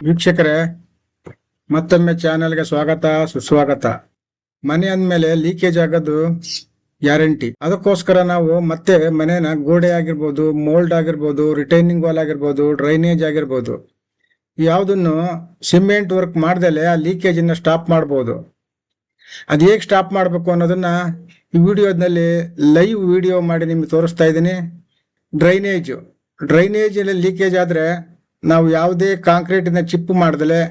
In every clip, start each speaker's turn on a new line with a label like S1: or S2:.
S1: ವೀಕ್ಷಕರೇ, ಮತ್ತೊಮ್ಮೆ ಚಾನೆಲ್ಗೆ ಸ್ವಾಗತ ಸುಸ್ವಾಗತ. ಮನೆ ಅಂದಮೇಲೆ ಲೀಕೇಜ್ ಆಗೋದು ಗ್ಯಾರಂಟಿ. ಅದಕ್ಕೋಸ್ಕರ ನಾವು ಮತ್ತೆ ಮನೆನ ಗೋಡೆ ಆಗಿರ್ಬೋದು, ಮೋಲ್ಡ್ ಆಗಿರ್ಬೋದು, ರಿಟೈನಿಂಗ್ ವಾಲ್ ಆಗಿರ್ಬೋದು, ಡ್ರೈನೇಜ್ ಆಗಿರ್ಬೋದು, ಯಾವುದನ್ನು ಸಿಮೆಂಟ್ ವರ್ಕ್ ಮಾಡ್ದಲೆ ಆ ಲೀಕೇಜ್ ಅನ್ನ ಸ್ಟಾಪ್ ಮಾಡ್ಬೋದು. ಅದು ಹೇಗೆ ಸ್ಟಾಪ್ ಮಾಡಬೇಕು ಅನ್ನೋದನ್ನ ಈ ವಿಡಿಯೋದಲ್ಲಿ ಲೈವ್ ವಿಡಿಯೋ ಮಾಡಿ ನಿಮ್ಗೆ ತೋರಿಸ್ತಾ ಇದ್ದೀನಿ. ಡ್ರೈನೇಜ್ ಲೀಕೇಜ್ ಆದ್ರೆ ನಾವು ಯಾವುದೇ ಕಾಂಕ್ರೀಟಿನ ಚಿಪ್ಪು ಮಾಡ್ದಲೆ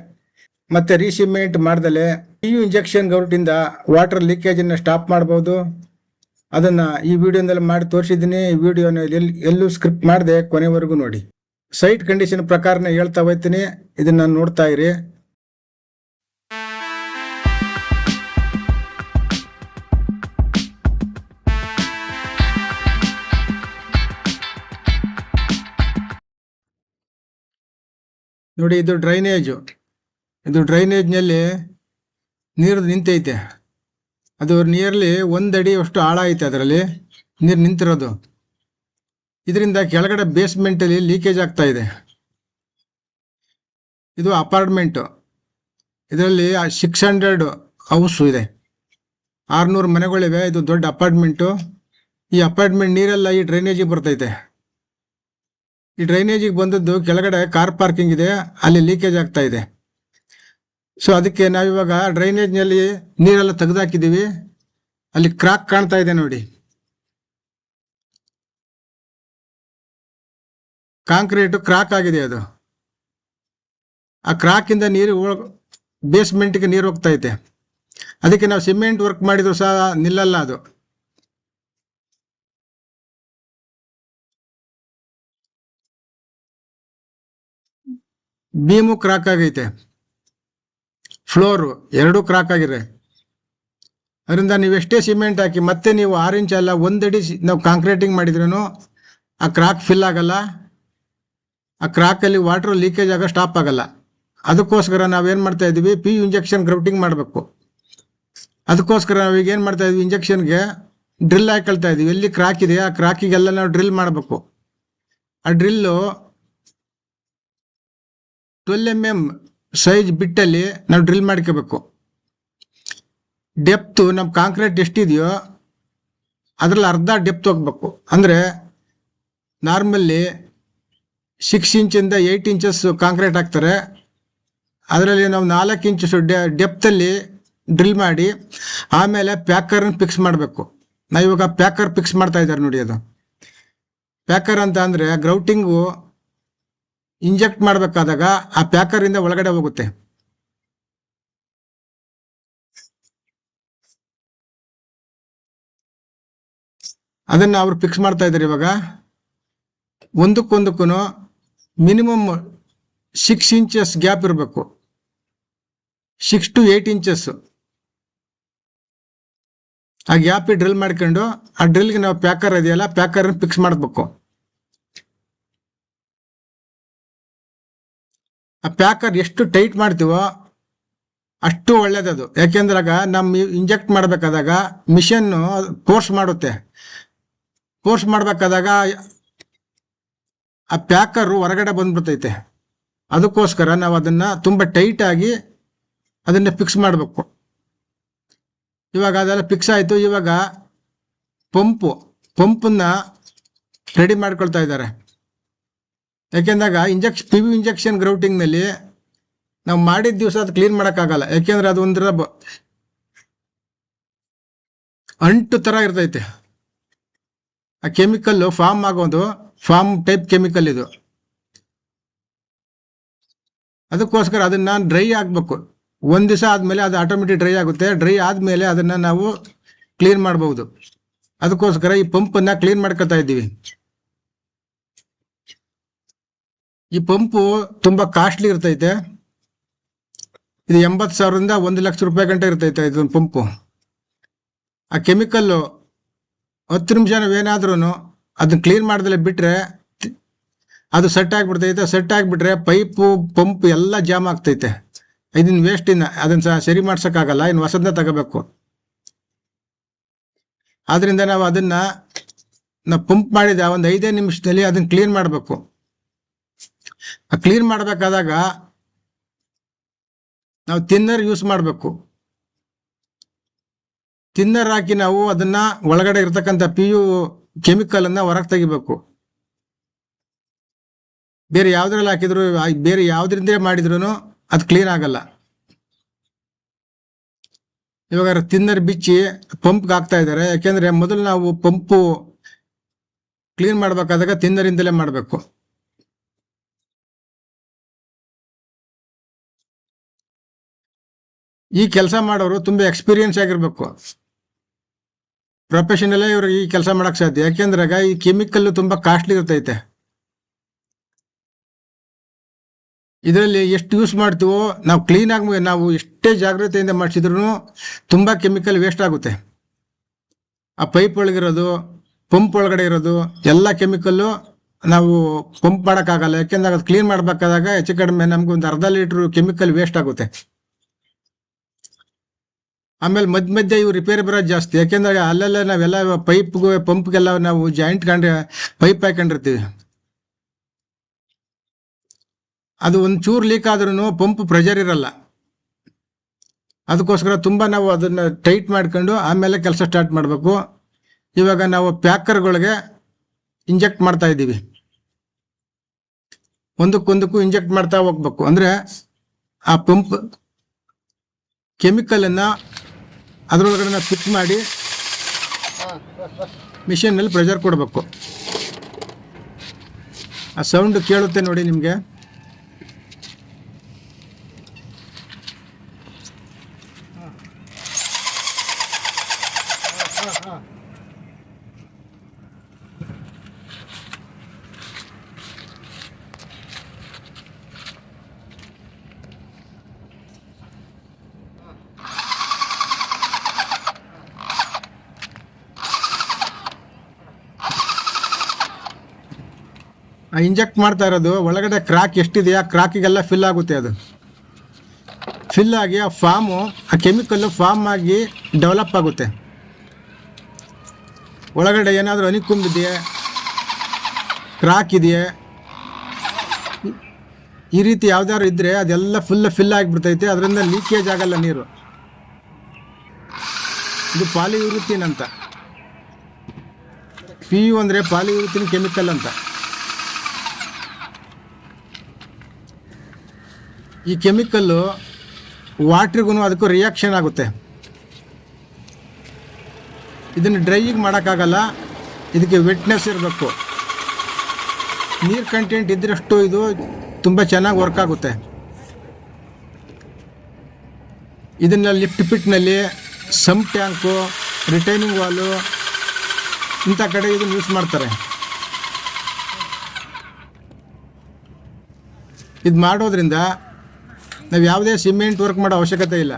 S1: ಮತ್ತೆ ರೀಸಿಮೆಂಟ್ ಮಾಡ್ದಲೆ PU ಇಂಜೆಕ್ಷನ್ ಗೌಟಿಂದ ವಾಟರ್ ಲೀಕೇಜ್ ಅನ್ನ ಸ್ಟಾಪ್ ಮಾಡಬಹುದು. ಅದನ್ನ ಈ ವಿಡಿಯೋದಲ್ಲಿ ಮಾಡಿ ತೋರಿಸಿದ್ದೀನಿ. ಈ ವಿಡಿಯೋನ ಎಲ್ಲೂ ಸ್ಕ್ರಿಪ್ಟ್ ಮಾಡದೆ ಕೊನೆವರೆಗೂ ನೋಡಿ. ಸೈಟ್ ಕಂಡೀಷನ್ ಪ್ರಕಾರನೇ ಹೇಳ್ತಾ ಹೋಗ್ತೀನಿ, ಇದನ್ನ ನೋಡ್ತಾ ಇರಿ. ನೋಡಿ, ಇದು ಡ್ರೈನೇಜ್ನಲ್ಲಿ ನೀರು ನಿಂತೈತೆ. ಅದು ನಿಯರ್ಲಿ 1 ಅಡಿ ಅಷ್ಟು ಆಳ ಐತೆ. ಅದರಲ್ಲಿ ನೀರು ನಿಂತಿರೋದು. ಇದರಿಂದ ಕೆಳಗಡೆ ಬೇಸ್ಮೆಂಟ್ ಅಲ್ಲಿ ಲೀಕೇಜ್ ಆಗ್ತಾ ಇದೆ. ಇದು ಅಪಾರ್ಟ್ಮೆಂಟ್. ಇದರಲ್ಲಿ 600 ಹೌಸ್ ಇದೆ, 600 ಮನೆಗಳಿವೆ. ಇದು ದೊಡ್ಡ ಅಪಾರ್ಟ್ಮೆಂಟು. ಈ ಅಪಾರ್ಟ್ಮೆಂಟ್ ನೀರೆಲ್ಲ ಈ ಡ್ರೈನೇಜಿಗೆ ಬರ್ತೈತೆ. ಈ ಡ್ರೈನೇಜಿಗೆ ಬಂದದ್ದು ಕೆಳಗಡೆ ಕಾರ್ ಪಾರ್ಕಿಂಗ್ ಇದೆ, ಅಲ್ಲಿ ಲೀಕೇಜ್ ಆಗ್ತಾ ಇದೆ. ಸೊ ಅದಕ್ಕೆ ನಾವಿವಾಗ ಡ್ರೈನೇಜ್ನಲ್ಲಿ ನೀರೆಲ್ಲ ತೆಗೆದಾಕಿದ್ದೀವಿ. ಅಲ್ಲಿ ಕ್ರಾಕ್ ಕಾಣ್ತಾ ಇದೆ ನೋಡಿ, ಕಾಂಕ್ರೀಟ್ ಕ್ರಾಕ್ ಆಗಿದೆ. ಅದು ಆ ಕ್ರಾಕಿಂದ ನೀರು ಬೇಸ್ಮೆಂಟ್ಗೆ ನೀರು ಹೋಗ್ತಾ ಐತೆ. ಅದಕ್ಕೆ ನಾವು ಸಿಮೆಂಟ್ ವರ್ಕ್ ಮಾಡಿದ್ರು ಸಹ ನಿಲ್ಲಲ್ಲ. ಅದು ಬೀಮು ಕ್ರಾಕ್ ಆಗೈತೆ, ಫ್ಲೋರು ಎರಡೂ ಕ್ರಾಕ್ ಆಗಿದೆ. ಅದರಿಂದ ನೀವು ಎಷ್ಟೇ ಸಿಮೆಂಟ್ ಹಾಕಿ ಮತ್ತೆ ನೀವು 6 ಇಂಚ್ ಅಲ್ಲ 1 ಅಡಿ ನಾವು ಕಾಂಕ್ರೀಟಿಂಗ್ ಮಾಡಿದ್ರೂ ಆ ಕ್ರಾಕ್ ಫಿಲ್ ಆಗಲ್ಲ. ಆ ಕ್ರಾಕಲ್ಲಿ ವಾಟರ್ ಲೀಕೇಜ್ ಆಗ ಸ್ಟಾಪ್ ಆಗಲ್ಲ. ಅದಕ್ಕೋಸ್ಕರ ನಾವೇನು ಮಾಡ್ತಾ ಇದ್ದೀವಿ, PU ಇಂಜೆಕ್ಷನ್ ಗ್ರೌಟಿಂಗ್ ಮಾಡಬೇಕು. ಅದಕ್ಕೋಸ್ಕರ ನಾವೀಗ ಏನು ಮಾಡ್ತಾ ಇದ್ವಿ, ಇಂಜೆಕ್ಷನ್ಗೆ ಡ್ರಿಲ್ ಹಾಕೊಳ್ತಾ ಇದ್ದೀವಿ. ಎಲ್ಲಿ ಕ್ರಾಕ್ ಇದೆ ಆ ಕ್ರಾಕಿಗೆಲ್ಲ ನಾವು ಡ್ರಿಲ್ ಮಾಡಬೇಕು. ಆ ಡ್ರಿಲ್ಲು 12 mm ಸೈಜ್ ಬಿಟ್ಟಲ್ಲಿ ನಾವು ಡ್ರಿಲ್ ಮಾಡ್ಕೋಬೇಕು. ಡೆಪ್ತು ನಮ್ಮ ಕಾಂಕ್ರೀಟ್ ಎಷ್ಟಿದೆಯೋ ಅದರಲ್ಲಿ ಅರ್ಧ ಡೆಪ್ತ್ ಹೋಗ್ಬೇಕು. ಅಂದರೆ ನಾರ್ಮಲ್ಲಿ 6 ಇಂಚಿಂದ 8 ಇಂಚಸ್ ಕಾಂಕ್ರೀಟ್ ಹಾಕ್ತಾರೆ. ಅದರಲ್ಲಿ ನಾವು 4 ಇಂಚಸ್ ಡೆಪ್ತಲ್ಲಿ ಡ್ರಿಲ್ ಮಾಡಿ ಆಮೇಲೆ ಪ್ಯಾಕರ್ನ ಫಿಕ್ಸ್ ಮಾಡಬೇಕು. ನಾವು ಇವಾಗ ಪ್ಯಾಕರ್ ಫಿಕ್ಸ್ ಮಾಡ್ತಾ ಇದ್ದಾರೆ ನೋಡಿ. ಅದು ಪ್ಯಾಕರ್ ಅಂತ ಅಂದರೆ ಗ್ರೌಟಿಂಗು ಇಂಜೆಕ್ಟ್ ಮಾಡಬೇಕಾದಾಗ ಆ ಪ್ಯಾಕರಿಂದ ಒಳಗಡೆ ಹೋಗುತ್ತೆ. ಅದನ್ನು ಅವರು ಫಿಕ್ಸ್ ಮಾಡ್ತಾ ಇದ್ದಾರೆ. ಇವಾಗ ಒಂದಕ್ಕೊಂದಕ್ಕೂ ಮಿನಿಮಮ್ 6 ಇಂಚಸ್ ಗ್ಯಾಪ್ ಇರಬೇಕು. 6 to 8 ಇಂಚಸ್ ಆ ಗ್ಯಾಪ್ ಡ್ರಿಲ್ ಮಾಡ್ಕೊಂಡು ಆ ಡ್ರಿಲ್ಗೆ ನಾವು ಪ್ಯಾಕರ್ ಇದೆಯಲ್ಲ ಪ್ಯಾಕರ್ನ ಫಿಕ್ಸ್ ಮಾಡಬೇಕು. ಆ ಪ್ಯಾಕರ್ ಎಷ್ಟು ಟೈಟ್ ಮಾಡ್ತೀವೋ ಅಷ್ಟು ಒಳ್ಳೇದದು. ಯಾಕೆಂದ್ರಾಗ ನಮ್ಮ ಇಂಜೆಕ್ಟ್ ಮಾಡಬೇಕಾದಾಗ ಮಿಷನ್ನು ಫೋರ್ಸ್ ಮಾಡುತ್ತೆ. ಫೋರ್ಸ್ ಮಾಡಬೇಕಾದಾಗ ಆ ಪ್ಯಾಕರು ಹೊರಗಡೆ ಬಂದ್ಬಿಡ್ತೈತೆ. ಅದಕ್ಕೋಸ್ಕರ ನಾವು ಅದನ್ನು ತುಂಬ ಟೈಟಾಗಿ ಅದನ್ನು ಫಿಕ್ಸ್ ಮಾಡಬೇಕು. ಇವಾಗ ಅದೆಲ್ಲ ಫಿಕ್ಸ್ ಆಯಿತು. ಇವಾಗ ಪಂಪನ್ನ ರೆಡಿ ಮಾಡ್ಕೊಳ್ತಾ ಇದ್ದಾರೆ. ಯಾಕೆಂದಾಗ PU ಇಂಜೆಕ್ಷನ್ ಗ್ರೌಟಿಂಗ್ನಲ್ಲಿ ನಾವು ಮಾಡಿದ ದಿವಸ ಅದು ಕ್ಲೀನ್ ಮಾಡೋಕ್ಕಾಗಲ್ಲ. ಯಾಕೆಂದ್ರೆ ಅದು ಒಂಥರ ಅಂಟು ಥರ ಇರ್ತೈತೆ. ಆ ಕೆಮಿಕಲ್ಲು ಫಾರ್ಮ್ ಆಗೋದು ಫಾರ್ಮ್ ಟೈಪ್ ಕೆಮಿಕಲ್ ಇದು. ಅದಕ್ಕೋಸ್ಕರ ಅದನ್ನು ಡ್ರೈ ಆಗಬೇಕು. 1 ದಿವಸ ಆದಮೇಲೆ ಅದು ಆಟೋಮೆಟಿಕ್ ಡ್ರೈ ಆಗುತ್ತೆ. ಡ್ರೈ ಆದಮೇಲೆ ಅದನ್ನು ನಾವು ಕ್ಲೀನ್ ಮಾಡ್ಬೋದು. ಅದಕ್ಕೋಸ್ಕರ ಈ ಪಂಪನ್ನು ಕ್ಲೀನ್ ಮಾಡ್ಕೊತಾ ಇದ್ದೀವಿ. ಈ ಪಂಪು ತುಂಬ ಕಾಸ್ಟ್ಲಿ ಇರ್ತೈತೆ. ಇದು 80,000ರಿಂದ 1 ಲಕ್ಷ ರೂಪಾಯಿ ಗಂಟೆ ಇರ್ತೈತೆ ಇದೊಂದು ಪಂಪು. ಆ ಕೆಮಿಕಲ್ಲು 10 ನಿಮಿಷ ನಾವೇನಾದ್ರೂ ಅದನ್ನ ಕ್ಲೀನ್ ಮಾಡ್ದಲೆ ಬಿಟ್ಟರೆ ಅದು ಸೆಟ್ ಆಗಿಬಿಡ್ತೈತೆ. ಸೆಟ್ ಆಗಿಬಿಟ್ರೆ ಪಂಪ್ ಎಲ್ಲ ಜಾಮ್ ಆಗ್ತೈತೆ. ಇದನ್ನ ವೇಸ್ಟಿನ ಅದನ್ನು ಸರಿ ಮಾಡ್ಸೋಕ್ಕಾಗಲ್ಲ. ಇನ್ನು ಹೊಸದನ್ನ ತಗೋಬೇಕು. ಆದ್ರಿಂದ ನಾವು ಅದನ್ನು ಪಂಪ್ ಮಾಡಿದ ಒಂದು 5 ನಿಮಿಷದಲ್ಲಿ ಅದನ್ನು ಕ್ಲೀನ್ ಮಾಡಬೇಕು. ಕ್ಲೀನ್ ಮಾಡಬೇಕಾದಾಗ ನಾವು ತಿನ್ನರ್ ಯೂಸ್ ಮಾಡಬೇಕು. ತಿನ್ನರ್ ಹಾಕಿ ನಾವು ಅದನ್ನ ಒಳಗಡೆ ಇರ್ತಕ್ಕಂಥ PU ಕೆಮಿಕಲ್ ಅನ್ನ ಹೊರಗೆ ತೆಗಿಬೇಕು. ಬೇರೆ ಯಾವ್ದ್ರಲ್ಲಿ ಹಾಕಿದ್ರು, ಬೇರೆ ಯಾವ್ದ್ರಿಂದ ಮಾಡಿದ್ರು ಅದು ಕ್ಲೀನ್ ಆಗಲ್ಲ. ಇವಾಗ ತಿನ್ನರ್ ಬಿಚ್ಚಿ ಪಂಪ್ಗೆ ಹಾಕ್ತಾ ಇದ್ದಾರೆ. ಯಾಕೆಂದ್ರೆ ಮೊದಲು ನಾವು ಪಂಪು ಕ್ಲೀನ್ ಮಾಡ್ಬೇಕಾದಾಗ ತಿನ್ನರಿಂದಲೇ ಮಾಡಬೇಕು. ಈ ಕೆಲಸ ಮಾಡೋರು ತುಂಬಾ ಎಕ್ಸ್ಪೀರಿಯನ್ಸ್ ಆಗಿರ್ಬೇಕು. ಪ್ರೊಫೆಷನಲ್ಲೇ ಇವ್ರು ಈ ಕೆಲಸ ಮಾಡಕ್ ಸಾಧ್ಯ. ಯಾಕೆಂದ್ರೆ ಈ ಕೆಮಿಕಲ್ ತುಂಬಾ ಕಾಸ್ಟ್ಲಿ ಇರ್ತೈತೆ. ಇದರಲ್ಲಿ ಎಷ್ಟು ಯೂಸ್ ಮಾಡ್ತೀವೋ, ನಾವು ಕ್ಲೀನ್ ಆಗಿ ನಾವು ಎಷ್ಟೇ ಜಾಗ್ರತೆಯಿಂದ ಮಾಡಿಸಿದ್ರು ತುಂಬಾ ಕೆಮಿಕಲ್ ವೇಸ್ಟ್ ಆಗುತ್ತೆ. ಆ ಪೈಪ್ ಒಳಗಿರೋದು, ಪಂಪ್ ಒಳಗಡೆ ಇರೋದು ಎಲ್ಲ ಕೆಮಿಕಲ್ಲು ನಾವು ಪಂಪ್ ಮಾಡೋಕ್ಕಾಗಲ್ಲ. ಯಾಕೆಂದ್ರೆ ಅದು ಕ್ಲೀನ್ ಮಾಡ್ಬೇಕಾದಾಗ ಹೆಚ್ಚು ಕಡಿಮೆ ನಮ್ಗೆ ಒಂದು ಅರ್ಧ ಲೀಟ್ರ್ ಕೆಮಿಕಲ್ ವೇಸ್ಟ್ ಆಗುತ್ತೆ. ಆಮೇಲೆ ಮಧ್ಯೆ ಇವು ರಿಪೇರಿ ಬರೋದು ಜಾಸ್ತಿ. ಯಾಕೆಂದ್ರೆ ಅಲ್ಲೆಲ್ಲ ನಾವೆಲ್ಲ ಪೈಪ್ಗೆ ಪಂಪ್ಗೆಲ್ಲ ನಾವು ಜಾಯಿಂಟ್ ಪೈಪ್ ಹಾಕೊಂಡಿರ್ತೀವಿ. ಅದು ಒಂಚೂರು ಲೀಕ್ ಆದ್ರೂ ಪಂಪ್ ಪ್ರೆಷರ್ ಇರಲ್ಲ. ಅದಕ್ಕೋಸ್ಕರ ತುಂಬಾ ನಾವು ಅದನ್ನ ಟೈಟ್ ಮಾಡ್ಕೊಂಡು ಆಮೇಲೆ ಕೆಲಸ ಸ್ಟಾರ್ಟ್ ಮಾಡಬೇಕು. ಇವಾಗ ನಾವು ಪ್ಯಾಕರ್ಗಳಿಗೆ ಇಂಜೆಕ್ಟ್ ಮಾಡ್ತಾ ಇದ್ದೀವಿ. ಒಂದಕ್ಕೊಂದಕ್ಕೂ ಇಂಜೆಕ್ಟ್ ಮಾಡ್ತಾ ಹೋಗ್ಬೇಕು. ಅಂದ್ರೆ ಆ ಪಂಪ್ ಕೆಮಿಕಲ್ ಅನ್ನ ಅದರೊಳಗಡೆ ಫಿಕ್ಸ್ ಮಾಡಿ ಮಿಷಿನ್ ನಲ್ಲಿ ಪ್ರೆಷರ್ ಕೊಡಬೇಕು. ಆ ಸೌಂಡ್ ಕೇಳುತ್ತೆ ನೋಡಿ ನಿಮ್ಗೆ. ಇಂಜೆಕ್ಟ್ ಮಾಡ್ತಾ ಇರೋದು ಒಳಗಡೆ ಕ್ರಾಕ್ ಎಷ್ಟಿದೆಯಾ ಕ್ರಾಕಿಗೆಲ್ಲ ಫಿಲ್ ಆಗುತ್ತೆ. ಅದು ಫಿಲ್ ಆಗಿ ಆ ಫಾರ್ಮು, ಆ ಕೆಮಿಕಲ್ಲು ಫಾರ್ಮ್ ಆಗಿ ಡೆವಲಪ್ ಆಗುತ್ತೆ. ಒಳಗಡೆ ಏನಾದರೂ ಅನಿಕುಂಬಿದೆಯೇ, ಕ್ರಾಕ್ ಇದೆಯೇ, ಈ ರೀತಿ ಯಾವ್ದಾದ್ರು ಇದ್ರೆ ಅದೆಲ್ಲ ಫಿಲ್ ಆಗಿಬಿಡ್ತೈತೆ. ಅದರಿಂದ ಲೀಕೇಜ್ ಆಗಲ್ಲ ನೀರು. ಇದು ಪಾಲಿಯೂರಿಥಿನ್ ಅಂತ. PU ಅಂದರೆ ಪಾಲಿಯೂರಿಥಿನ್ ಕೆಮಿಕಲ್ ಅಂತ. ಈ ಕೆಮಿಕಲ್ಲು ವಾಟ್ರಿಗೂ ಅದಕ್ಕೂ ರಿಯಾಕ್ಷನ್ ಆಗುತ್ತೆ. ಇದನ್ನು ಡ್ರೈಯಿಂಗ್ ಮಾಡೋಕ್ಕಾಗಲ್ಲ. ಇದಕ್ಕೆ ವೆಟ್ನೆಸ್ ಇರಬೇಕು. ನೀರು ಕಂಟೆಂಟ್ ಇದ್ದರಷ್ಟು ಇದು ತುಂಬ ಚೆನ್ನಾಗಿ ವರ್ಕ್ ಆಗುತ್ತೆ. ಇದನ್ನು lift ಪಿಟ್ನಲ್ಲಿ, some tank, retaining Vaalu ಇಂಥ ಕಡೆ ಇದನ್ನು ಯೂಸ್ ಮಾಡ್ತಾರೆ. ಇದು ಮಾಡೋದ್ರಿಂದ ನಾವು ಯಾವುದೇ ಸಿಮೆಂಟ್ ವರ್ಕ್ ಮಾಡೋ ಅವಶ್ಯಕತೆ ಇಲ್ಲ.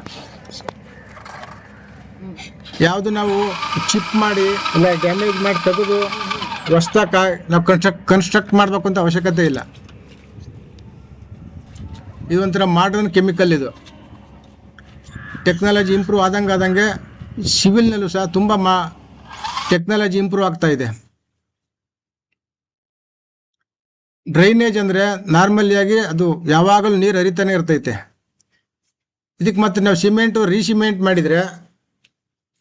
S1: ಯಾವುದು ನಾವು ಚಿಪ್ ಮಾಡಿ ಇಲ್ಲ ಡ್ಯಾಮೇಜ್ ಮಾಡಿ ತೆಗೆದು ಹೊಸ್ದಾಗಿ ನಾವು ಕನ್ಸ್ಟ್ರಕ್ಟ್ ಮಾಡಬೇಕು ಅಂತ ಅವಶ್ಯಕತೆ ಇಲ್ಲ. ಇದು ಒಂಥರ ಮಾಡರ್ನ್ ಕೆಮಿಕಲ್. ಇದು ಟೆಕ್ನಾಲಜಿ ಇಂಪ್ರೂವ್ ಆದಂಗೆ ಸಿವಿಲ್ನಲ್ಲೂ ಸಹ ತುಂಬ ಟೆಕ್ನಾಲಜಿ ಇಂಪ್ರೂವ್ ಆಗ್ತಾ ಇದೆ. ಡ್ರೈನೇಜ್ ಅಂದರೆ ನಾರ್ಮಲಿಯಾಗಿ ಅದು ಯಾವಾಗಲೂ ನೀರು ಹರಿತಾನೆ ಇರ್ತೈತೆ. ಇದಕ್ಕೆ ಮತ್ತೆ ನಾವು ಸಿಮೆಂಟು ರೀಸಿಮೆಂಟ್ ಮಾಡಿದರೆ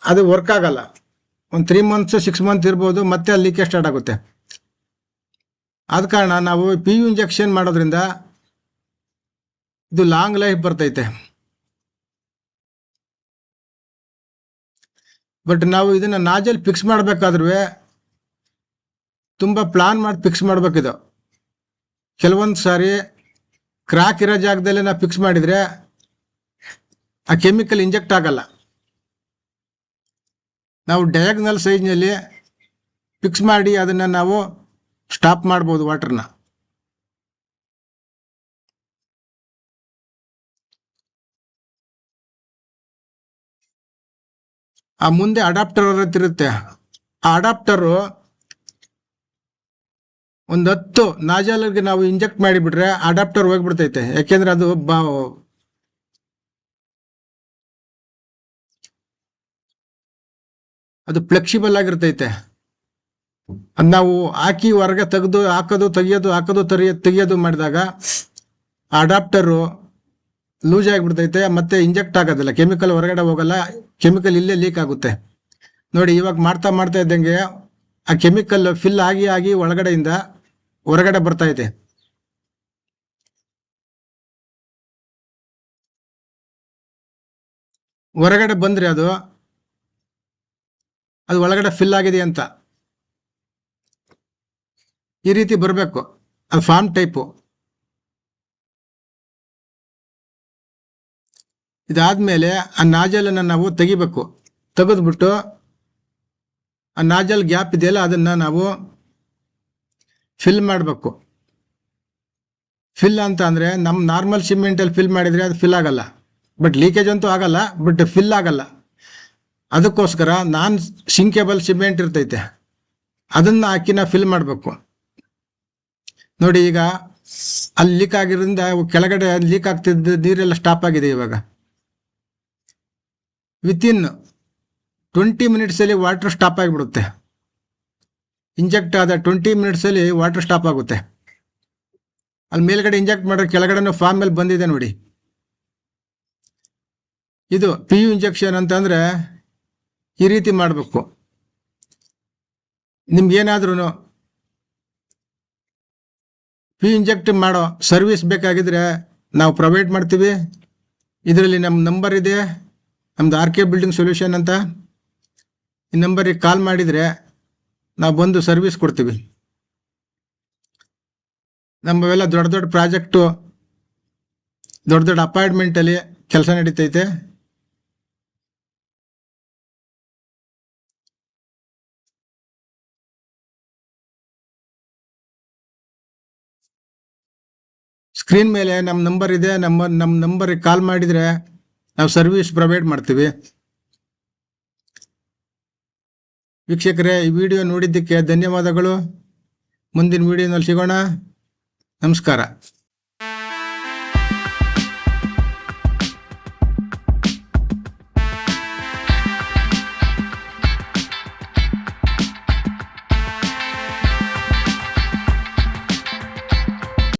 S1: ಅದು ವರ್ಕ್ ಆಗಲ್ಲ. ಒಂದು 3 months 6 months ಇರ್ಬೋದು, ಮತ್ತೆ ಅಲ್ಲಿ ಲೀಕೇಜ್ ಸ್ಟಾರ್ಟ್ ಆಗುತ್ತೆ. ಆದ ಕಾರಣ ನಾವು PU ಇಂಜೆಕ್ಷನ್ ಮಾಡೋದ್ರಿಂದ ಇದು ಲಾಂಗ್ ಲೈಫ್ ಬರ್ತೈತೆ. ಬಟ್ ನಾವು ಇದನ್ನು ನಾಜಲ್ ಫಿಕ್ಸ್ ಮಾಡಬೇಕಾದ್ರೂ ತುಂಬ ಪ್ಲಾನ್ ಮಾಡಿ ಫಿಕ್ಸ್ ಮಾಡಬೇಕಿದು. ಕೆಲವೊಂದು ಸಾರಿ ಕ್ರಾಕ್ ಇರೋ ಜಾಗದಲ್ಲಿ ನಾವು ಫಿಕ್ಸ್ ಮಾಡಿದರೆ ಆ ಕೆಮಿಕಲ್ ಇಂಜೆಕ್ಟ್ ಆಗಲ್ಲ. ನಾವು ಡಯಾಗ್ನಲ್ ಸೈಜ್ನಲ್ಲಿ ಫಿಕ್ಸ್ ಮಾಡಿ ಅದನ್ನು ನಾವು ಸ್ಟಾಪ್ ಮಾಡ್ಬೋದು ವಾಟರ್ನ. ಆ ಮುಂದೆ ಅಡಾಪ್ಟರ್ ಇರುತ್ತೆ. ಆ ಅಡಾಪ್ಟರು ಒಂದು 10 ನಾಜಲ್ಗೆ ನಾವು ಇಂಜೆಕ್ಟ್ ಮಾಡಿಬಿಟ್ರೆ ಅಡಾಪ್ಟರ್ ಹೋಗ್ಬಿಡ್ತೈತೆ. ಯಾಕೆಂದ್ರೆ ಅದು ಅದು ಫ್ಲೆಕ್ಸಿಬಲ್ ಆಗಿರ್ತೈತೆ. ಅದು ನಾವು ಹಾಕಿ ಹೊರಗೆ ಹಾಕೋದು ತೆಗಿಯೋದು ತೆಗಿಯೋದು ಮಾಡಿದಾಗ ಅಡಾಪ್ಟರು ಲೂಸ್ ಆಗಿಬಿಡ್ತೈತೆ, ಮತ್ತೆ ಇಂಜೆಕ್ಟ್ ಆಗೋದಿಲ್ಲ, ಕೆಮಿಕಲ್ ಹೊರಗಡೆ ಹೋಗಲ್ಲ, ಕೆಮಿಕಲ್ ಇಲ್ಲೇ ಲೀಕ್ ಆಗುತ್ತೆ. ನೋಡಿ ಇವಾಗ ಮಾಡ್ತಾ ಮಾಡ್ತಾ ಇದ್ದಂಗೆ ಆ ಕೆಮಿಕಲ್ ಫಿಲ್ ಆಗಿ ಆಗಿ ಒಳಗಡೆಯಿಂದ ಹೊರಗಡೆ ಬರ್ತಾ ಇದೆ. ಹೊರಗಡೆ ಬಂದ್ರೆ ಅದು ಒಳಗಡೆ ಫಿಲ್ ಆಗಿದೆ ಅಂತ ಈ ರೀತಿ ಬರಬೇಕು. ಅದು ಫಾರ್ಮ್ ಟೈಪು. ಇದಾದ್ಮೇಲೆ ಆ ನಾಜಲನ್ನು ನಾವು ತೆಗಿಬೇಕು. ತೆಗೆದ್ಬಿಟ್ಟು ಆ ನಾಜಲ್ ಗ್ಯಾಪ್ ಇದೆಯಲ್ಲ ಅದನ್ನ ನಾವು ಫಿಲ್ ಮಾಡಬೇಕು. ಫಿಲ್ ಅಂತ ಅಂದ್ರೆ ನಮ್ಮ ನಾರ್ಮಲ್ ಸಿಮೆಂಟಲ್ಲಿ ಫಿಲ್ ಮಾಡಿದ್ರೆ ಅದು ಫಿಲ್ ಆಗಲ್ಲ, ಬಟ್ ಲೀಕೇಜ್ ಅಂತೂ ಆಗಲ್ಲ, ಬಟ್ ಫಿಲ್ ಆಗಲ್ಲ. ಅದಕ್ಕೋಸ್ಕರ ನಾನ್ ಸಿಂಕೇಬಲ್ ಸಿಮೆಂಟ್ ಇರ್ತೈತೆ, ಅದನ್ನ ಹಾಕಿ ನಾವು ಫಿಲ್ ಮಾಡಬೇಕು. ನೋಡಿ ಈಗ ಅಲ್ಲಿ ಲೀಕ್ ಆಗಿರೋದ್ರಿಂದ ಕೆಳಗಡೆ ಲೀಕ್ ಆಗ್ತಿದ್ದ ನೀರೆಲ್ಲ ಸ್ಟಾಪ್ ಆಗಿದೆ. ಇವಾಗ ವಿತಿನ್ 20 ಮಿನಿಟ್ಸಲ್ಲಿ ವಾಟರ್ ಸ್ಟಾಪ್ ಆಗಿಬಿಡುತ್ತೆ. ಇಂಜೆಕ್ಟ್ ಆದ 20 ಮಿನಿಟ್ಸಲ್ಲಿ ವಾಟರ್ ಸ್ಟಾಪ್ ಆಗುತ್ತೆ. ಅಲ್ಲಿ ಮೇಲ್ಗಡೆ ಇಂಜೆಕ್ಟ್ ಮಾಡೋ ಕೆಳಗಡೆ ಫಾರ್ಮ್ ಮೇಲೆ ಬಂದಿದೆ ನೋಡಿ. ಇದು PU ಇಂಜೆಕ್ಷನ್ ಅಂತಂದ್ರೆ ಈ ರೀತಿ ಮಾಡಬೇಕು. ನಿಮ್ಗೇನಾದ್ರೂ PU ಇಂಜೆಕ್ಟ್ ಮಾಡೋ ಸರ್ವಿಸ್ ಬೇಕಾಗಿದ್ರೆ ನಾವು ಪ್ರೊವೈಡ್ ಮಾಡ್ತೀವಿ. ಇದರಲ್ಲಿ ನಮ್ಮ ನಂಬರ್ ಇದೆ, ನಮ್ದು RK ಬಿಲ್ಡಿಂಗ್ ಸೊಲ್ಯೂಷನ್ ಅಂತ. ಈ ನಂಬರಿಗೆ ಕಾಲ್ ಮಾಡಿದರೆ ನಾವು ಬಂದು ಸರ್ವಿಸ್ ಕೊಡ್ತೀವಿ. ನಮ್ಮವೆಲ್ಲ ದೊಡ್ಡ ದೊಡ್ಡ ಪ್ರಾಜೆಕ್ಟು, ದೊಡ್ಡ ದೊಡ್ಡ ಅಪಾರ್ಟ್ಮೆಂಟಲ್ಲಿ ಕೆಲಸ ನಡೀತೈತೆ. ಸ್ಕ್ರೀನ್ ಮೇಲೆ ನಮ್ಮ ನಂಬರ್ ಇದೆ, ನಮ್ಮ ನಂಬರಿಗೆ ಕಾಲ್ ಮಾಡಿದರೆ ನಾವು ಸರ್ವಿಸ್ ಪ್ರೊವೈಡ್ ಮಾಡ್ತೀವಿ. ವೀಕ್ಷಕರೇ, ಈ ವಿಡಿಯೋ ನೋಡಿದ್ದಕ್ಕೆ ಧನ್ಯವಾದಗಳು. ಮುಂದಿನ ವಿಡಿಯೋನಲ್ಲಿ ಸಿಗೋಣ. ನಮಸ್ಕಾರ.